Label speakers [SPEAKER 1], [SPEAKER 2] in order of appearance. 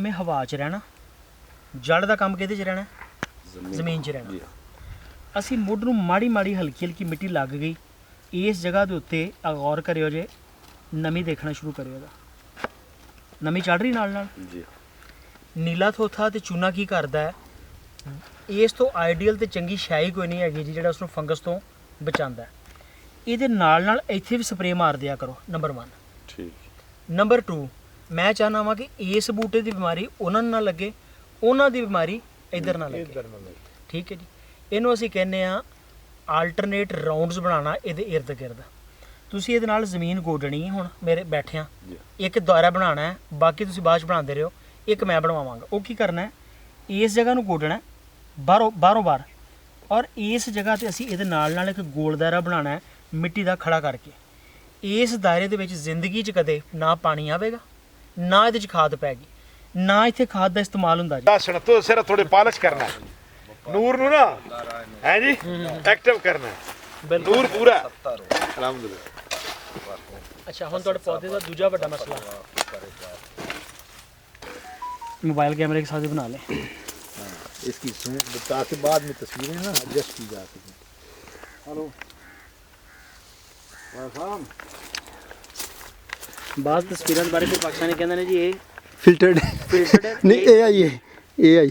[SPEAKER 1] में हवा च रहना, जड़ का काम किहदे च रहना, जमीन च रहना। असी मुੱਢ ਨੂੰ माड़ी माड़ी हल्की हल्की मिट्टी लग गई, इस जगह के उत्ते गौर करियो जे नमी देखना शुरू करियो दा, नमी चढ़ रही नाल नाल जी। नीला थोथा ते चूना की करदा है, इस तो आइडियल ते चंगी शाई कोई नहीं हैगी जी जिहड़ा उसनूं फंगस तो बचांदा है। इहदे नाल नाल इत्थे भी स्प्रे मार दिया करो, नंबर 1। ठीक। नंबर 2, मैं चाहना वा कि इस बूटे की बीमारी उन्हां नूं ना लगे, उन्हां दी बीमारी इधर ना लगे। ठीक है जी। ਇਹਨੂੰ ਅਸੀਂ ਕਹਿੰਦੇ ਆ ਆਲਟਰਨੇਟ ਰਾਉਂਡਸ ਬਣਾਉਣਾ ਇਹਦੇ ਇਰਦ ਗਿਰਦ। ਤੁਸੀਂ ਇਹਦੇ ਨਾਲ ਜ਼ਮੀਨ ਗੋਡਣੀ ਹੁਣ ਮੇਰੇ ਬੈਠਿਆਂ ਇੱਕ ਦਾਇਰਾ ਬਣਾਉਣਾ ਹੈ, ਬਾਕੀ ਤੁਸੀਂ ਬਾਅਦ ਚ ਬਣਾਉਂਦੇ ਰਹੋ। ਇੱਕ ਮੈਂ ਬਣਵਾਵਾਂਗਾ। ਉਹ ਕੀ ਕਰਨਾ ਹੈ, ਇਸ ਜਗ੍ਹਾ ਨੂੰ ਗੋਡਣਾ ਬਾਹਰੋਂ ਬਾਹਰ, ਔਰ ਇਸ ਜਗ੍ਹਾ ਤੇ ਅਸੀਂ ਇਹਦੇ ਨਾਲ ਇੱਕ ਗੋਲ ਦਾਇਰਾ ਬਣਾਉਣਾ ਹੈ ਮਿੱਟੀ ਦਾ ਖੜਾ ਕਰਕੇ। ਇਸ ਦਾਇਰੇ ਦੇ ਵਿੱਚ ਜ਼ਿੰਦਗੀ 'ਚ ਕਦੇ ਨਾ ਪਾਣੀ ਆਵੇਗਾ, ਨਾ ਇਹਦੇ 'ਚ ਖਾਦ ਪੈਗੀ, ਨਾ ਇੱਥੇ ਖਾਦ ਦਾ ਇਸਤੇਮਾਲ ਹੁੰਦਾ ਜੀ।
[SPEAKER 2] तो सिर्फ थोड़े पॉलिश करना है, नूर नू ना है जी एक्टिव करना है, नूर पूरा अल्हम्दुलिल्लाह।
[SPEAKER 1] अच्छा हुण तुहाडे पौधे का दूजा बड़ा मसला मोबाइल कैमरे के साथ ही बना लें
[SPEAKER 3] इसकी सूंघ ताकि बाद में तस्वीरें ना एडजस्ट की जा सकें। हेलो
[SPEAKER 1] बाद तस्वीरों के बारे में पाकिस्तानी कहते हैं जी ये
[SPEAKER 3] फिल्टर्ड
[SPEAKER 1] फिल्टर्ड
[SPEAKER 3] नहीं AI है AI